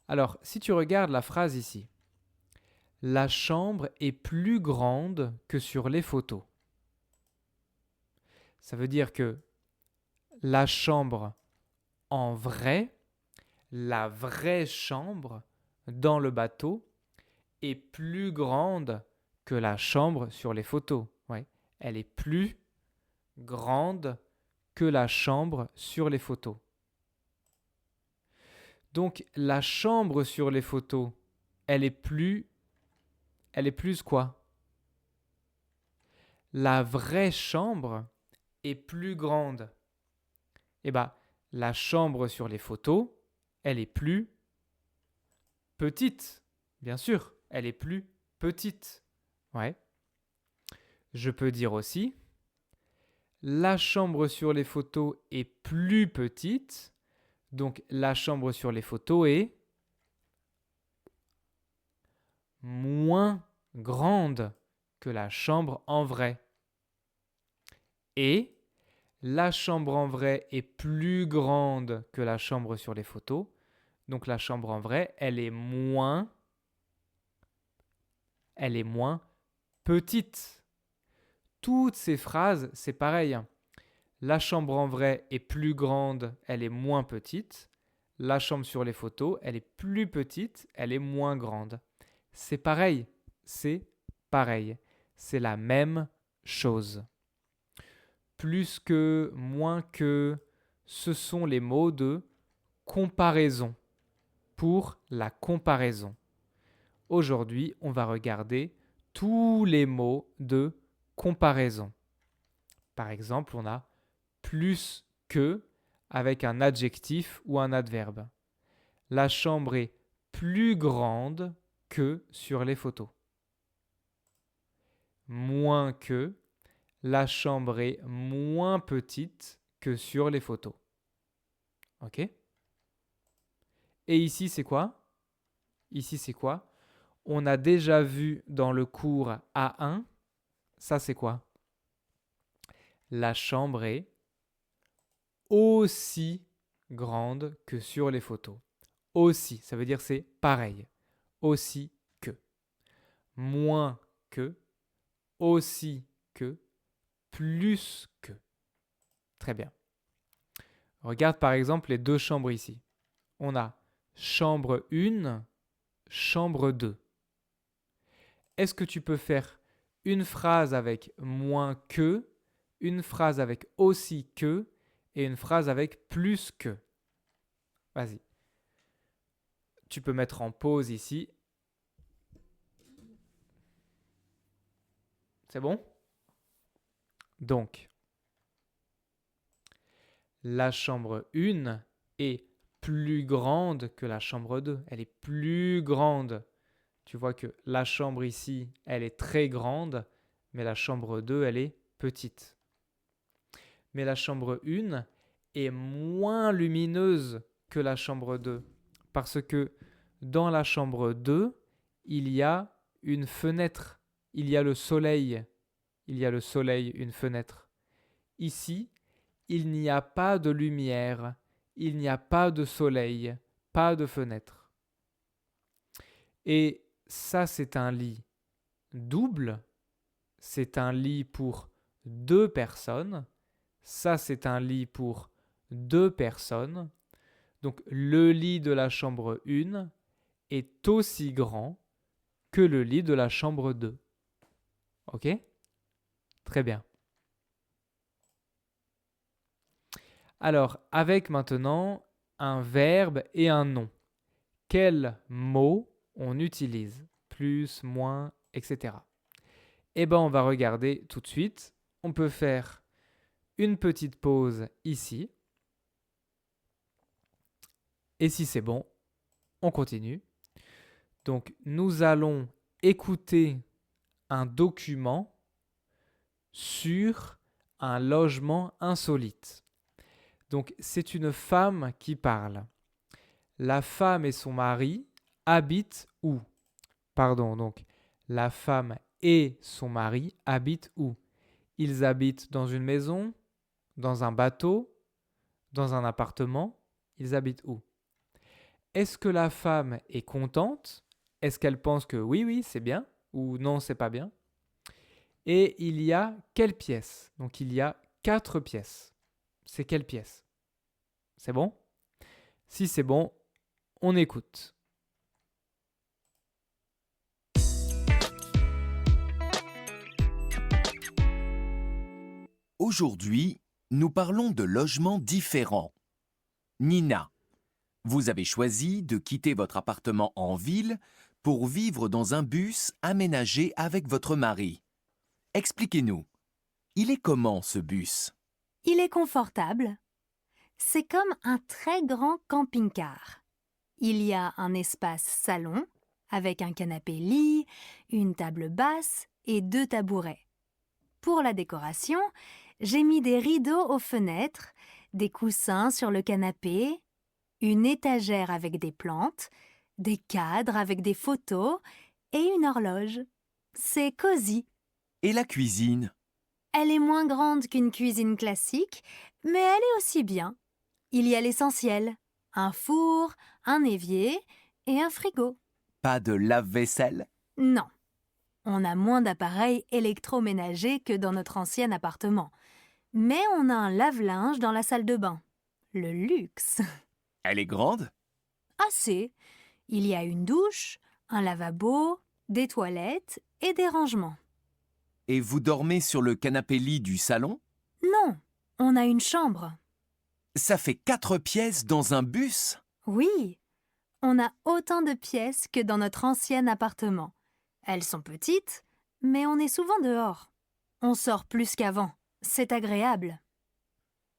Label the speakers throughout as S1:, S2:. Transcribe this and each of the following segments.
S1: Alors, si tu regardes la phrase ici, la chambre est plus grande que sur les photos. Ça veut dire que la chambre en vrai, la vraie chambre dans le bateau est plus grande que la chambre sur les photos. Ouais. Elle est plus grande que la chambre sur les photos. Donc la chambre sur les photos, elle est plus quoi? La vraie chambre est plus grande. Eh bien, la chambre sur les photos, elle est plus petite. Bien sûr, elle est plus petite. Ouais. Je peux dire aussi, la chambre sur les photos est plus petite. Donc la chambre sur les photos est moins grande que la chambre en vrai. Et la chambre en vrai est plus grande que la chambre sur les photos. Donc la chambre en vrai, elle est moins petite. Toutes ces phrases, c'est pareil. La chambre en vrai est plus grande, elle est moins petite. La chambre sur les photos, elle est plus petite, elle est moins grande. C'est pareil, c'est pareil. C'est la même chose. Plus que, moins que, ce sont les mots de comparaison pour la comparaison. Aujourd'hui, on va regarder tous les mots de comparaison. Par exemple, on a plus que avec un adjectif ou un adverbe. La chambre est plus grande que sur les photos. Moins que, la chambre est moins petite que sur les photos. OK? Et ici, c'est quoi? Ici, c'est quoi? On a déjà vu dans le cours A1, ça c'est quoi? La chambre est aussi grande que sur les photos. Aussi, ça veut dire c'est pareil. Aussi que. Moins que. Aussi que. Plus que. Très bien. Regarde par exemple les deux chambres ici. On a chambre 1, chambre 2. Est-ce que tu peux faire une phrase avec moins que, une phrase avec aussi que et une phrase avec plus que? Vas-y. Tu peux mettre en pause ici. C'est bon? Donc, la chambre 1 est plus grande que la chambre 2. Elle est plus grande. Tu vois que la chambre ici, elle est très grande, mais la chambre 2, elle est petite. Mais la chambre 1 est moins lumineuse que la chambre 2. Parce que dans la chambre 2, il y a une fenêtre. Il y a le soleil. Il y a le soleil, une fenêtre. Ici, il n'y a pas de lumière. Il n'y a pas de soleil. Pas de fenêtre. Et ça, c'est un lit double. C'est un lit pour 2 personnes. Ça, c'est un lit pour 2 personnes. Donc, le lit de la chambre 1 est aussi grand que le lit de la chambre 2. OK? Très bien. Alors, avec maintenant un verbe et un nom. Quels mots on utilise? Plus, moins, etc. Eh bien, on va regarder tout de suite. On peut faire une petite pause ici. Et si c'est bon, on continue. Donc, nous allons écouter un document sur un logement insolite. Donc, c'est une femme qui parle. La femme et son mari habitent où? Pardon, donc, la femme et son mari habitent où? Ils habitent dans une maison, dans un bateau, dans un appartement. Ils habitent où? Est-ce que la femme est contente? Est-ce qu'elle pense que oui, oui, c'est bien ou non, c'est pas bien? Et il y a quelle pièce? Donc il y a 4 pièces. C'est quelle pièce? C'est bon? Si c'est bon, on écoute.
S2: Aujourd'hui, nous parlons de logements différents. Nina, vous avez choisi de quitter votre appartement en ville pour vivre dans un bus aménagé avec votre mari. Expliquez-nous, il est comment ce bus?
S3: Il est confortable. C'est comme un très grand camping-car. Il y a un espace salon avec un canapé-lit, une table basse et 2 tabourets. Pour la décoration, j'ai mis des rideaux aux fenêtres, des coussins sur le canapé, une étagère avec des plantes, des cadres avec des photos et une horloge. C'est cosy.
S2: Et la cuisine?
S3: Elle est moins grande qu'une cuisine classique, mais elle est aussi bien. Il y a l'essentiel, un four, un évier et un frigo.
S2: Pas de lave-vaisselle?
S3: Non, on a moins d'appareils électroménagers que dans notre ancien appartement. Mais on a un lave-linge dans la salle de bain. Le luxe.
S2: Elle est grande?
S3: Assez. Il y a une douche, un lavabo, des toilettes et des rangements.
S2: Et vous dormez sur le canapé-lit du salon?
S3: Non, on a une chambre.
S2: Ça fait 4 pièces dans un bus?
S3: Oui, on a autant de pièces que dans notre ancien appartement. Elles sont petites, mais on est souvent dehors. On sort plus qu'avant. C'est agréable.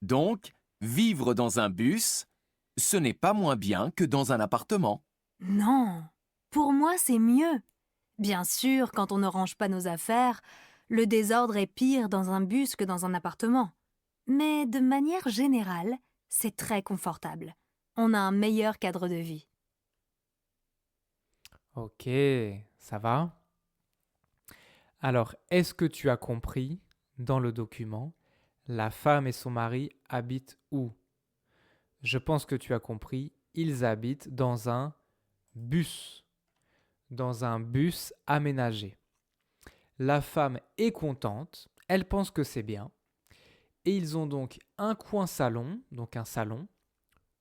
S2: Donc, vivre dans un bus, ce n'est pas moins bien que dans un appartement.
S3: Non, pour moi c'est mieux. Bien sûr, quand on ne range pas nos affaires, le désordre est pire dans un bus que dans un appartement. Mais de manière générale, c'est très confortable. On a un meilleur cadre de vie.
S1: Ok, ça va? Alors, est-ce que tu as compris dans le document, la femme et son mari habitent où? Je pense que tu as compris, ils habitent dans un bus aménagé. La femme est contente, elle pense que c'est bien, et ils ont donc un coin salon, donc un salon,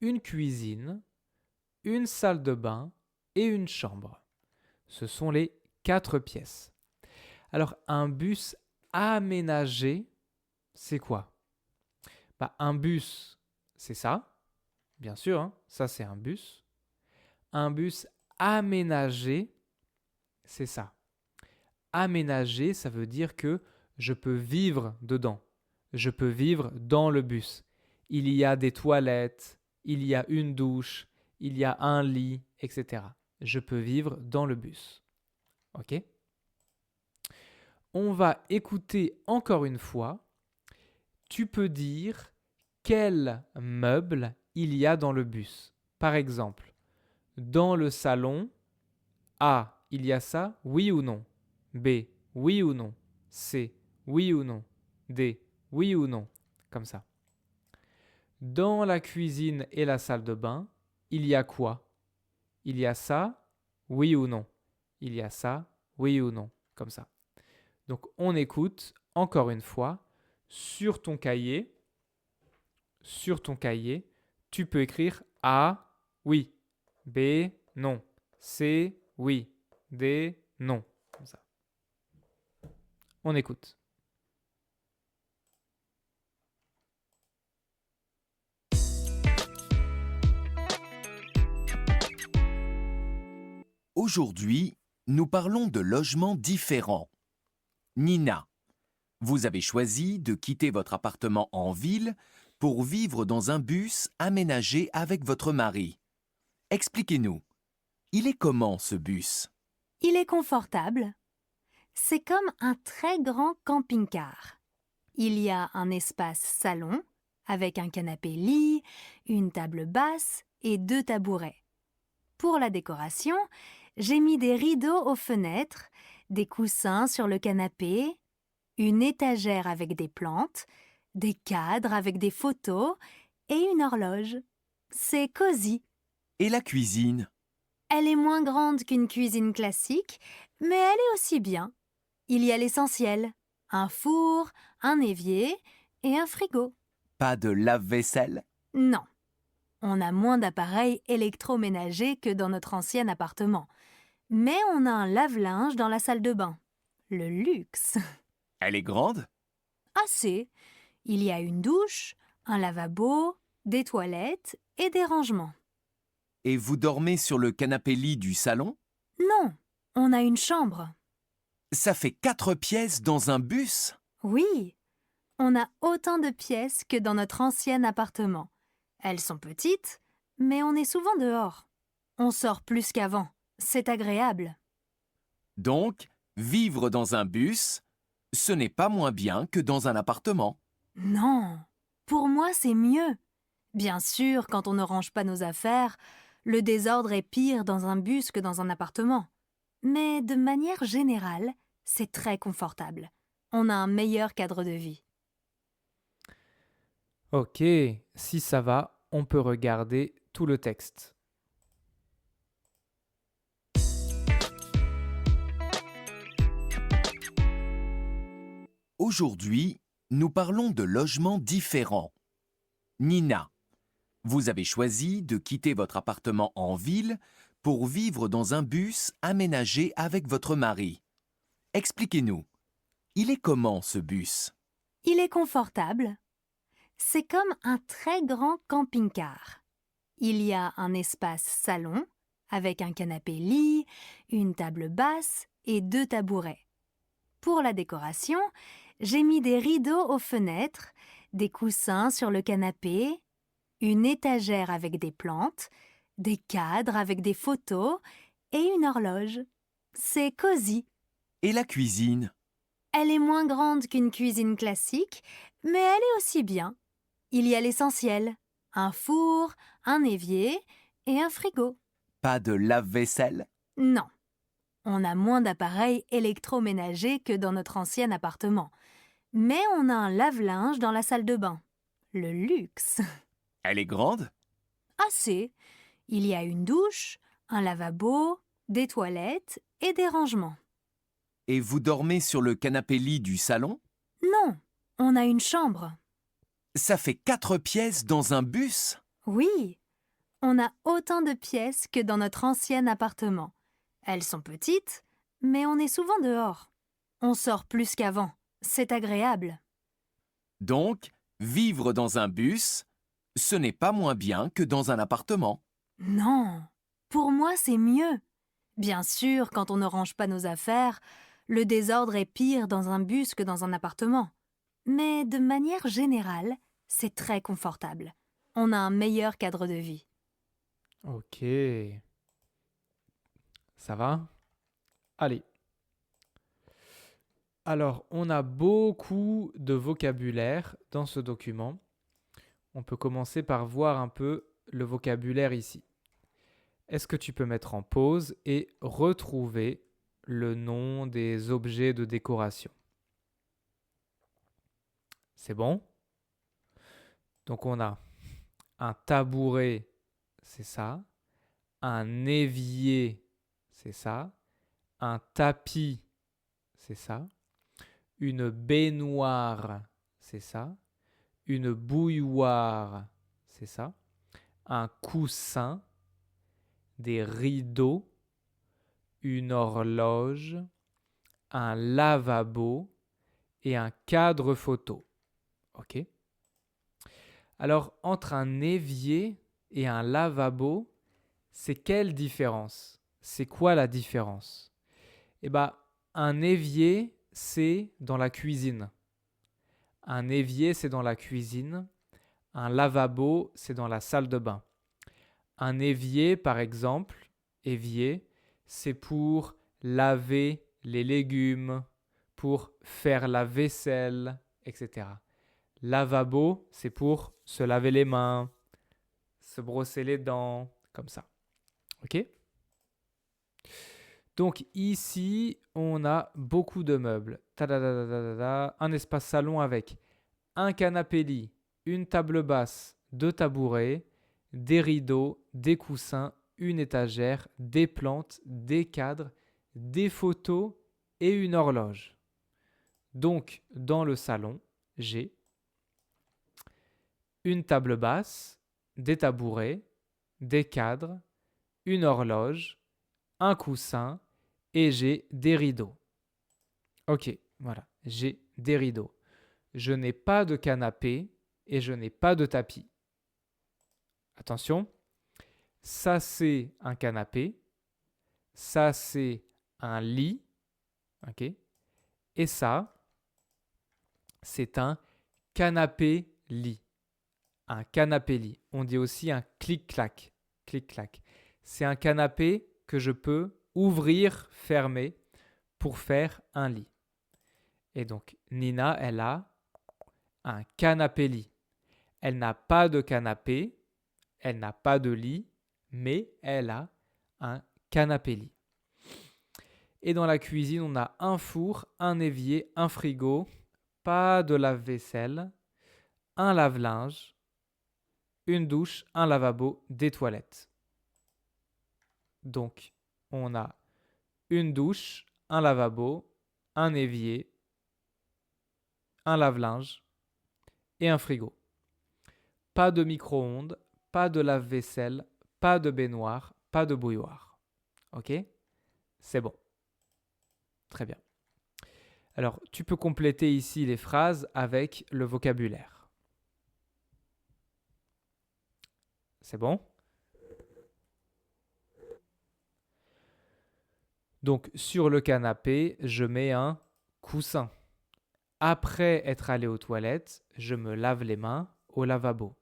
S1: une cuisine, une salle de bain et une chambre. Ce sont les 4 pièces. Alors, un bus aménagé, c'est quoi? Un bus, c'est ça, bien sûr, hein, ça c'est un bus. Un bus aménagé, c'est ça. Aménagé, ça veut dire que je peux vivre dedans. Je peux vivre dans le bus. Il y a des toilettes, il y a une douche, il y a un lit, etc. Je peux vivre dans le bus. OK? On va écouter encore une fois. Tu peux dire quel meuble il y a dans le bus. Par exemple, dans le salon, A, il y a ça, oui ou non? B, oui ou non? C, oui ou non? D, oui ou non? Comme ça. Dans la cuisine et la salle de bain, il y a quoi? Il y a ça, oui ou non? Il y a ça, oui ou non? Comme ça. Donc on écoute encore une fois sur ton cahier. Sur ton cahier, tu peux écrire A, oui. B, non. C, oui. D, non. Comme ça. On écoute.
S2: Aujourd'hui, nous parlons de logements différents. Nina, vous avez choisi de quitter votre appartement en ville pour vivre dans un bus aménagé avec votre mari. Expliquez-nous, il est comment ce bus?
S3: Il est confortable. C'est comme un très grand camping-car. Il y a un espace salon avec un canapé-lit, une table basse et 2 tabourets. Pour la décoration, j'ai mis des rideaux aux fenêtres, des coussins sur le canapé, une étagère avec des plantes, des cadres avec des photos et une horloge. C'est cosy.
S2: Et la cuisine?
S3: Elle est moins grande qu'une cuisine classique, mais elle est aussi bien. Il y a l'essentiel, un four, un évier et un frigo.
S2: Pas de lave-vaisselle?
S3: Non, on a moins d'appareils électroménagers que dans notre ancien appartement. Mais on a un lave-linge dans la salle de bain. Le luxe.
S2: Elle est grande?
S3: Assez. Il y a une douche, un lavabo, des toilettes et des rangements.
S2: Et vous dormez sur le canapé-lit du salon?
S3: Non, on a une chambre.
S2: Ça fait 4 pièces dans un bus?
S3: Oui, on a autant de pièces que dans notre ancien appartement. Elles sont petites, mais on est souvent dehors. On sort plus qu'avant. C'est agréable.
S2: Donc, vivre dans un bus, ce n'est pas moins bien que dans un appartement.
S3: Non, pour moi c'est mieux. Bien sûr, quand on ne range pas nos affaires, le désordre est pire dans un bus que dans un appartement. Mais de manière générale, c'est très confortable. On a un meilleur cadre de vie.
S1: Ok, si ça va, on peut regarder tout le texte.
S2: Aujourd'hui, nous parlons de logements différents. Nina, vous avez choisi de quitter votre appartement en ville pour vivre dans un bus aménagé avec votre mari. Expliquez-nous, il est comment ce bus?
S3: Il est confortable. C'est comme un très grand camping-car. Il y a un espace salon avec un canapé-lit, une table basse et 2 tabourets. Pour la décoration, j'ai mis des rideaux aux fenêtres, des coussins sur le canapé, une étagère avec des plantes, des cadres avec des photos et une horloge. C'est cosy.
S2: Et la cuisine?
S3: Elle est moins grande qu'une cuisine classique, mais elle est aussi bien. Il y a l'essentiel, un four, un évier et un frigo.
S2: Pas de lave-vaisselle?
S3: Non, on a moins d'appareils électroménagers que dans notre ancien appartement. Mais on a un lave-linge dans la salle de bain. Le luxe.
S2: Elle est grande?
S3: Assez. Il y a une douche, un lavabo, des toilettes et des rangements.
S2: Et vous dormez sur le canapé-lit du salon?
S3: Non, on a une chambre.
S2: Ça fait 4 pièces dans un bus?
S3: Oui, on a autant de pièces que dans notre ancien appartement. Elles sont petites, mais on est souvent dehors. On sort plus qu'avant. C'est agréable.
S2: Donc, vivre dans un bus, ce n'est pas moins bien que dans un appartement.
S3: Non, pour moi c'est mieux. Bien sûr, quand on ne range pas nos affaires, le désordre est pire dans un bus que dans un appartement. Mais de manière générale, c'est très confortable. On a un meilleur cadre de vie.
S1: Ok. Ça va? Allez. Alors, on a beaucoup de vocabulaire dans ce document. On peut commencer par voir un peu le vocabulaire ici. Est-ce que tu peux mettre en pause et retrouver le nom des objets de décoration? C'est bon? Donc on a un tabouret, c'est ça. Un évier, c'est ça. Un tapis, c'est ça. Une baignoire, c'est ça. Une bouilloire, c'est ça. Un coussin, des rideaux, une horloge, un lavabo et un cadre photo. OK? Alors, entre un évier et un lavabo, c'est quelle différence? C'est quoi la différence? Eh bien, un évier, c'est dans la cuisine. Un évier, c'est dans la cuisine. Un lavabo, c'est dans la salle de bain. Un évier, par exemple, évier, c'est pour laver les légumes, pour faire la vaisselle, etc. Lavabo, c'est pour se laver les mains, se brosser les dents, comme ça. OK? Donc ici, on a beaucoup de meubles. Tadadadadada, un espace salon avec un canapé lit, une table basse, 2 tabourets, des rideaux, des coussins, une étagère, des plantes, des cadres, des photos et une horloge. Donc, dans le salon, j'ai une table basse, des tabourets, des cadres, une horloge, un coussin et j'ai des rideaux. Ok, voilà, j'ai des rideaux. Je n'ai pas de canapé et je n'ai pas de tapis. Attention, ça c'est un canapé, ça c'est un lit, ok, et ça c'est un canapé-lit. Un canapé-lit. On dit aussi un clic-clac. Clic-clac. C'est un canapé que je peux ouvrir, fermer pour faire un lit. Et donc, Nina, elle a un canapé-lit. Elle n'a pas de canapé, elle n'a pas de lit, mais elle a un canapé-lit. Et dans la cuisine, on a un four, un évier, un frigo, pas de lave-vaisselle, un lave-linge, une douche, un lavabo, des toilettes. Donc, on a une douche, un lavabo, un évier, un lave-linge et un frigo. Pas de micro-ondes, pas de lave-vaisselle, pas de baignoire, pas de bouilloire. Ok? C'est bon. Très bien. Alors, tu peux compléter ici les phrases avec le vocabulaire. C'est bon? Donc, sur le canapé, je mets un coussin. Après être allé aux toilettes, je me lave les mains au lavabo.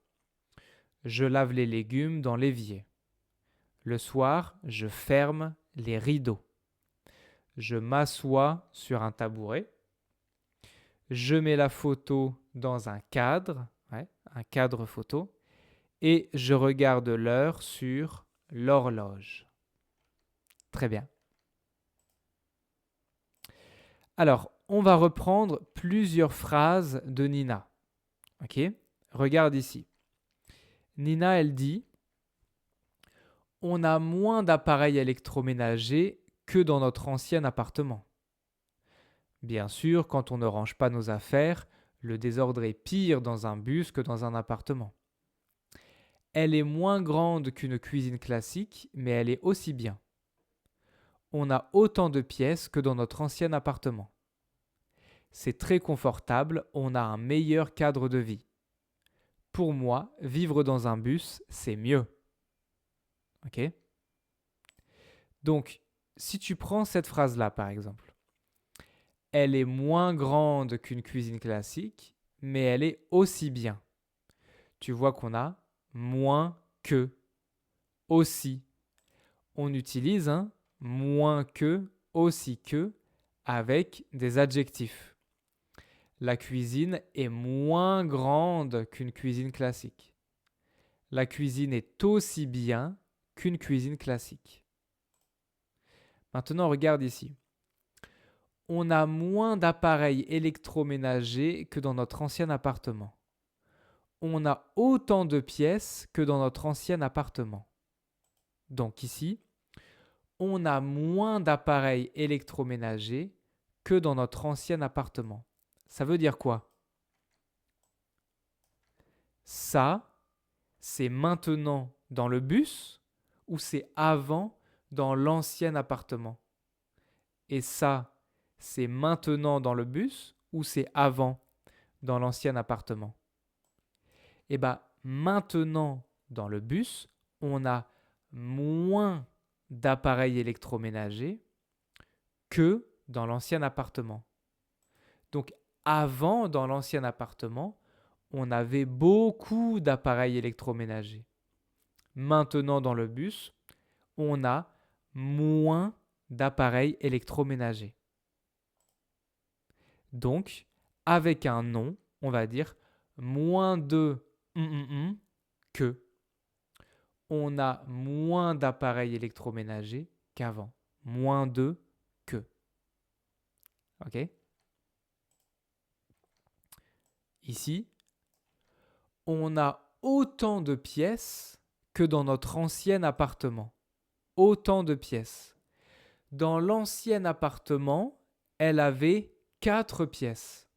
S1: Je lave les légumes dans l'évier. Le soir, je ferme les rideaux. Je m'assois sur un tabouret. Je mets la photo dans un cadre, un cadre photo, et je regarde l'heure sur l'horloge. Très bien. Alors, on va reprendre plusieurs phrases de Nina. Ok? Regarde ici. Nina, elle dit « On a moins d'appareils électroménagers que dans notre ancien appartement. » Bien sûr, quand on ne range pas nos affaires, le désordre est pire dans un bus que dans un appartement. Elle est moins grande qu'une cuisine classique, mais elle est aussi bien. On a autant de pièces que dans notre ancien appartement. C'est très confortable, on a un meilleur cadre de vie. Pour moi, vivre dans un bus, c'est mieux. Ok? Donc, si tu prends cette phrase-là, par exemple, elle est moins grande qu'une cuisine classique, mais elle est aussi bien. Tu vois qu'on a moins que, aussi. On utilise un moins que, aussi que, avec des adjectifs. La cuisine est moins grande qu'une cuisine classique. La cuisine est aussi bien qu'une cuisine classique. Maintenant, regarde ici. On a moins d'appareils électroménagers que dans notre ancien appartement. On a autant de pièces que dans notre ancien appartement. Donc ici, on a moins d'appareils électroménagers que dans notre ancien appartement. Ça veut dire quoi? Ça, c'est maintenant dans le bus ou c'est avant dans l'ancien appartement? Et ça, c'est maintenant dans le bus ou c'est avant dans l'ancien appartement? Eh bien, maintenant dans le bus, on a moins d'appareils électroménagers que dans l'ancien appartement. Donc, avant, dans l'ancien appartement, on avait beaucoup d'appareils électroménagers. Maintenant, dans le bus, on a moins d'appareils électroménagers. Donc, avec un nom, on va dire moins de que. On a moins d'appareils électroménagers qu'avant. Moins de que. OK? Ici, on a autant de pièces que dans notre ancien appartement. Autant de pièces. Dans l'ancien appartement, elle avait 4 pièces.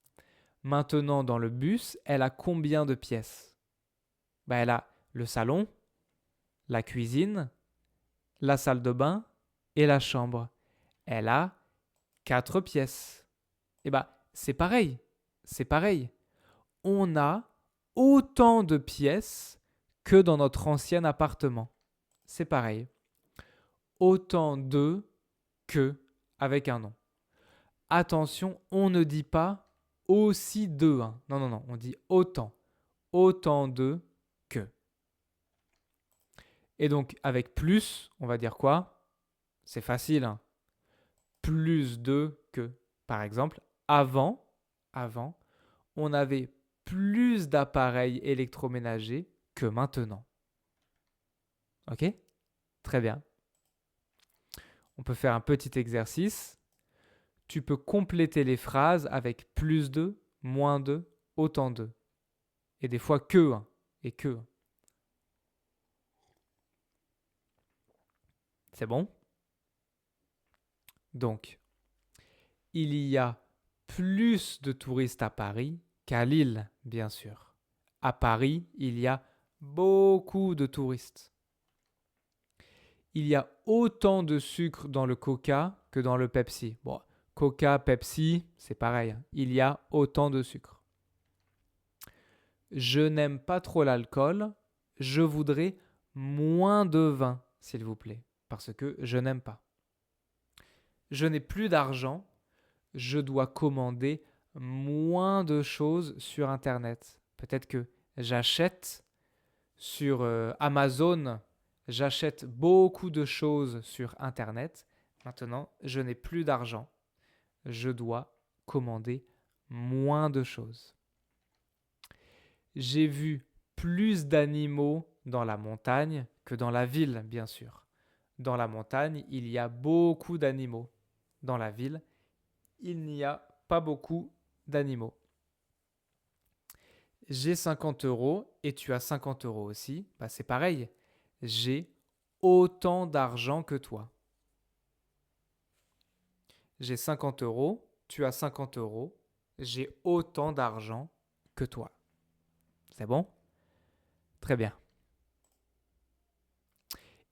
S1: Maintenant, dans le bus, elle a combien de pièces? Elle a le salon, la cuisine, la salle de bain et la chambre. Elle a 4 pièces. C'est pareil. C'est pareil. On a autant de pièces que dans notre ancien appartement. C'est pareil. Autant de que avec un nom. Attention, on ne dit pas aussi de. Non, non, non, on dit autant. Autant de que. Et donc, avec plus, on va dire quoi? C'est facile. Plus de que. Par exemple, avant, on avait plus d'appareils électroménagers que maintenant. Ok? Très bien. On peut faire un petit exercice. Tu peux compléter les phrases avec plus de, moins de, autant de. Et des fois que, et que. C'est bon? Donc, il y a plus de touristes à Paris qu'à Lille, bien sûr. À Paris, il y a beaucoup de touristes. Il y a autant de sucre dans le Coca que dans le Pepsi. Bon, Coca, Pepsi, c'est pareil. Il y a autant de sucre. Je n'aime pas trop l'alcool. Je voudrais moins de vin, s'il vous plaît, parce que je n'aime pas. Je n'ai plus d'argent. Je dois commander moins de choses sur Internet. Peut-être que j'achète sur Amazon, j'achète beaucoup de choses sur Internet. Maintenant, je n'ai plus d'argent. Je dois commander moins de choses. J'ai vu plus d'animaux dans la montagne que dans la ville, bien sûr. Dans la montagne, il y a beaucoup d'animaux. Dans la ville, il n'y a pas beaucoup d'animaux. J'ai 50 € et tu as 50 € aussi. C'est pareil. J'ai autant d'argent que toi. J'ai 50 €, tu as 50 €. J'ai autant d'argent que toi. C'est bon? Très bien.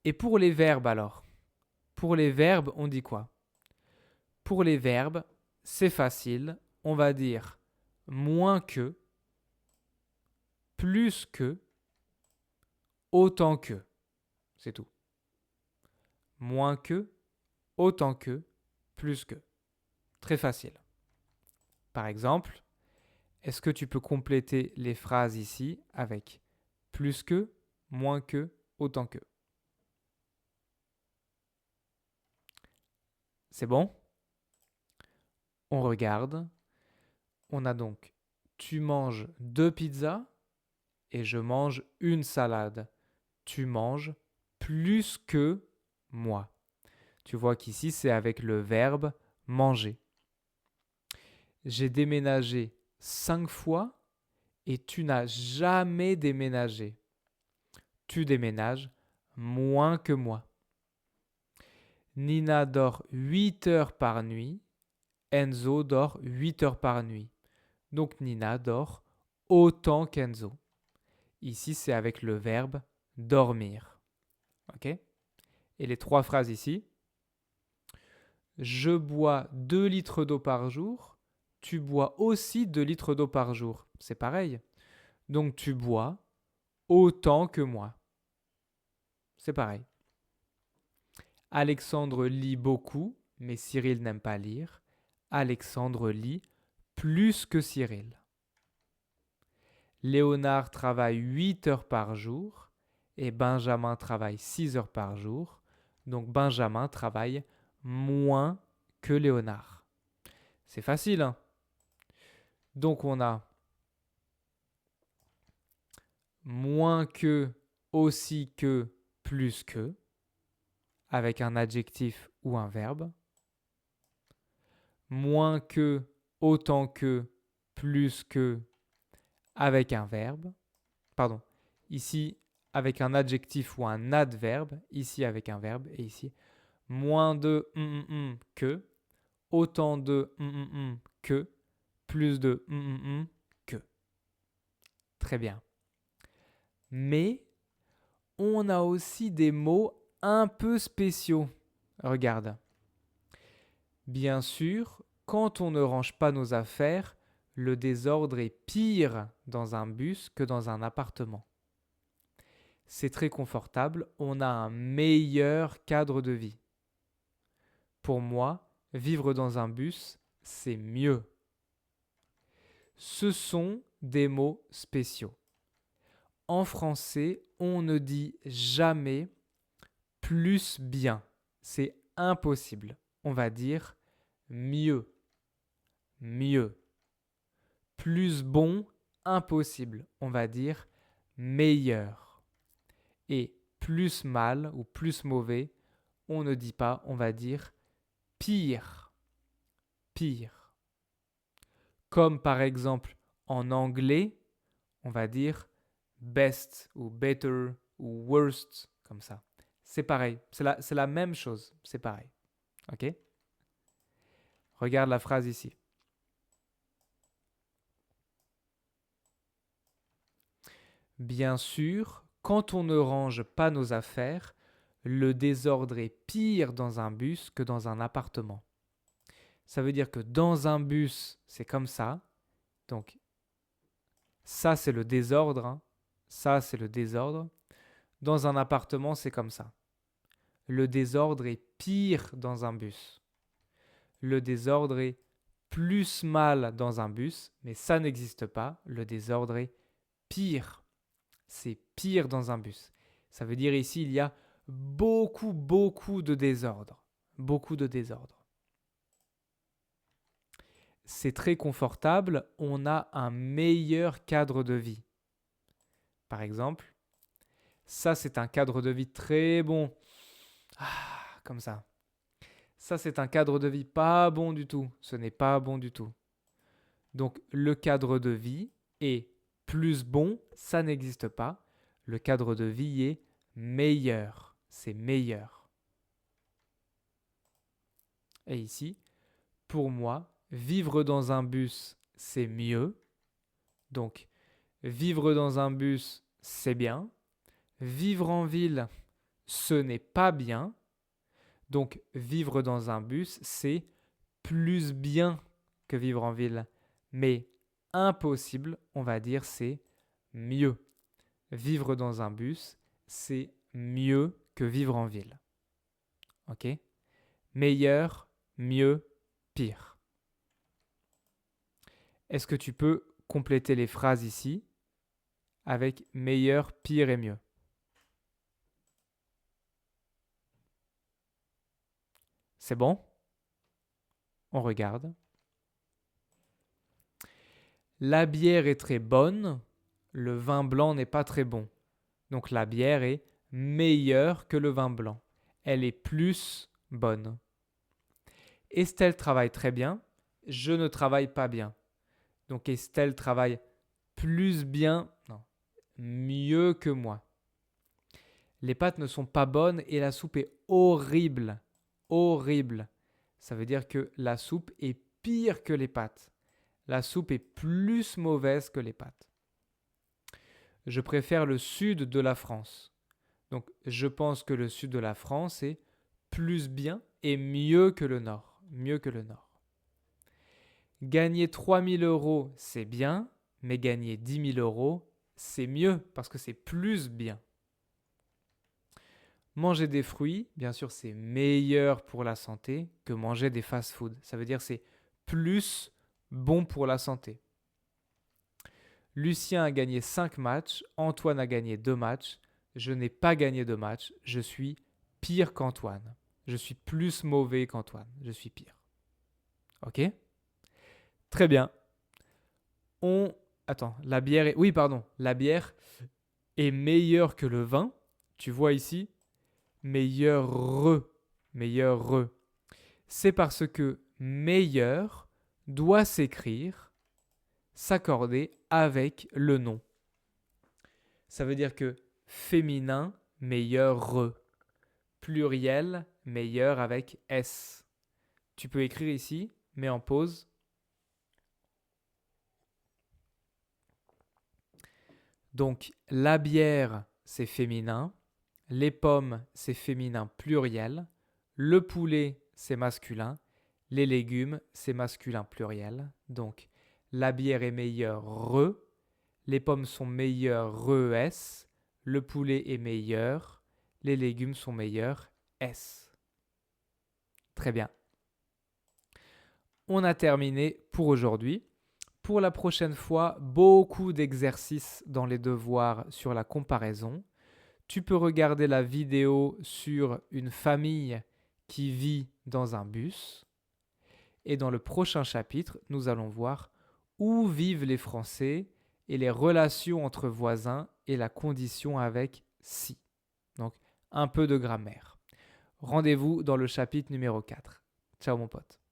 S1: Et pour les verbes alors? Pour les verbes, on dit quoi? Pour les verbes, c'est facile. On va dire moins que, plus que, autant que. C'est tout. Moins que, autant que, plus que. Très facile. Par exemple, est-ce que tu peux compléter les phrases ici avec plus que, moins que, autant que? C'est bon? On regarde. On a donc tu manges 2 pizzas et je mange une salade. Tu manges plus que moi. Tu vois qu'ici, c'est avec le verbe manger. J'ai déménagé 5 fois et tu n'as jamais déménagé. Tu déménages moins que moi. Nina dort 8 heures par nuit. Enzo dort 8 heures par nuit. Donc Nina dort autant qu'Enzo. Ici, c'est avec le verbe dormir. Ok? Et les 3 phrases ici. Je bois 2 litres d'eau par jour. Tu bois aussi 2 litres d'eau par jour. C'est pareil. Donc tu bois autant que moi. C'est pareil. Alexandre lit beaucoup, mais Cyril n'aime pas lire. Alexandre lit plus que Cyril. Léonard travaille 8 heures par jour et Benjamin travaille 6 heures par jour. Donc Benjamin travaille moins que Léonard. C'est facile, hein? Donc on a moins que, aussi que, plus que, avec un adjectif ou un verbe. Moins que, autant que, plus que, avec un verbe. Pardon, ici avec un adjectif ou un adverbe, ici avec un verbe et ici moins de que, autant de que, plus de que. Très bien. Mais on a aussi des mots un peu spéciaux. Regarde. Bien sûr, quand on ne range pas nos affaires, le désordre est pire dans un bus que dans un appartement. C'est très confortable, on a un meilleur cadre de vie. Pour moi, vivre dans un bus, c'est mieux. Ce sont des mots spéciaux. En français, on ne dit jamais plus bien. C'est impossible. On va dire mieux. Mieux. Plus bon, impossible. On va dire meilleur. Et plus mal ou plus mauvais, on ne dit pas, on va dire pire. Pire. Comme par exemple en anglais, on va dire best ou better ou worst, comme ça. C'est pareil, c'est la même chose, c'est pareil. Ok? Regarde la phrase ici. Bien sûr, quand on ne range pas nos affaires, le désordre est pire dans un bus que dans un appartement. Ça veut dire que dans un bus, c'est comme ça. Donc, ça, c'est le désordre. Hein. Ça, c'est le désordre. Dans un appartement, c'est comme ça. Le désordre est pire dans un bus. Le désordre est plus mal dans un bus, mais ça n'existe pas. Le désordre est pire. C'est pire dans un bus. Ça veut dire ici, il y a beaucoup de désordre. Beaucoup de désordre. C'est très confortable, on a un meilleur cadre de vie. Par exemple, ça c'est un cadre de vie très bon. Comme ça. Ça c'est un cadre de vie pas bon du tout. Ce n'est pas bon du tout. Donc le cadre de vie est plus bon, ça n'existe pas. Le cadre de vie est meilleur. C'est meilleur. Et ici, pour moi, vivre dans un bus, c'est mieux. Donc, vivre dans un bus, c'est bien. Vivre en ville, ce n'est pas bien. Donc, vivre dans un bus, c'est plus bien que vivre en ville. Mais impossible, on va dire, c'est mieux. Vivre dans un bus, c'est mieux que vivre en ville. Ok? Meilleur, mieux, pire. Est-ce que tu peux compléter les phrases ici avec meilleur, pire et mieux? C'est bon? On regarde. La bière est très bonne, le vin blanc n'est pas très bon. Donc la bière est meilleure que le vin blanc. Elle est plus bonne. Estelle travaille très bien, je ne travaille pas bien. Donc Estelle travaille plus bien, non, mieux que moi. Les pâtes ne sont pas bonnes et la soupe est horrible. Horrible. Ça veut dire que la soupe est pire que les pâtes. La soupe est plus mauvaise que les pâtes. Je préfère le sud de la France. Donc, je pense que le sud de la France est plus bien et mieux que le nord. Mieux que le nord. Gagner 3 000 €, c'est bien, mais gagner 10 000 €, c'est mieux parce que c'est plus bien. Manger des fruits, bien sûr, c'est meilleur pour la santé que manger des fast-foods. Ça veut dire que c'est plus bon pour la santé. Lucien a gagné 5 matchs, Antoine a gagné 2 matchs. Je n'ai pas gagné de match, je suis pire qu'Antoine. Je suis plus mauvais qu'Antoine, je suis pire. Ok? Très bien. Attends, la bière est... Oui, pardon, la bière est meilleure que le vin. Tu vois ici, meilleur. C'est parce que meilleur doit s'accorder avec le nom. Ça veut dire que Féminin, meilleur. Pluriel, meilleur avec S. Tu peux écrire ici, mets en pause. Donc, la bière, c'est féminin. Les pommes, c'est féminin pluriel. Le poulet, c'est masculin. Les légumes, c'est masculin pluriel. Donc, la bière est meilleure, les pommes sont meilleures, S. Le poulet est meilleur. Les légumes sont meilleurs, S. Très bien. On a terminé pour aujourd'hui. Pour la prochaine fois, beaucoup d'exercices dans les devoirs sur la comparaison. Tu peux regarder la vidéo sur une famille qui vit dans un bus. Et dans le prochain chapitre, nous allons voir où vivent les Français et les relations entre voisins et la condition avec si. Donc, un peu de grammaire. Rendez-vous dans le chapitre numéro 4. Ciao mon pote.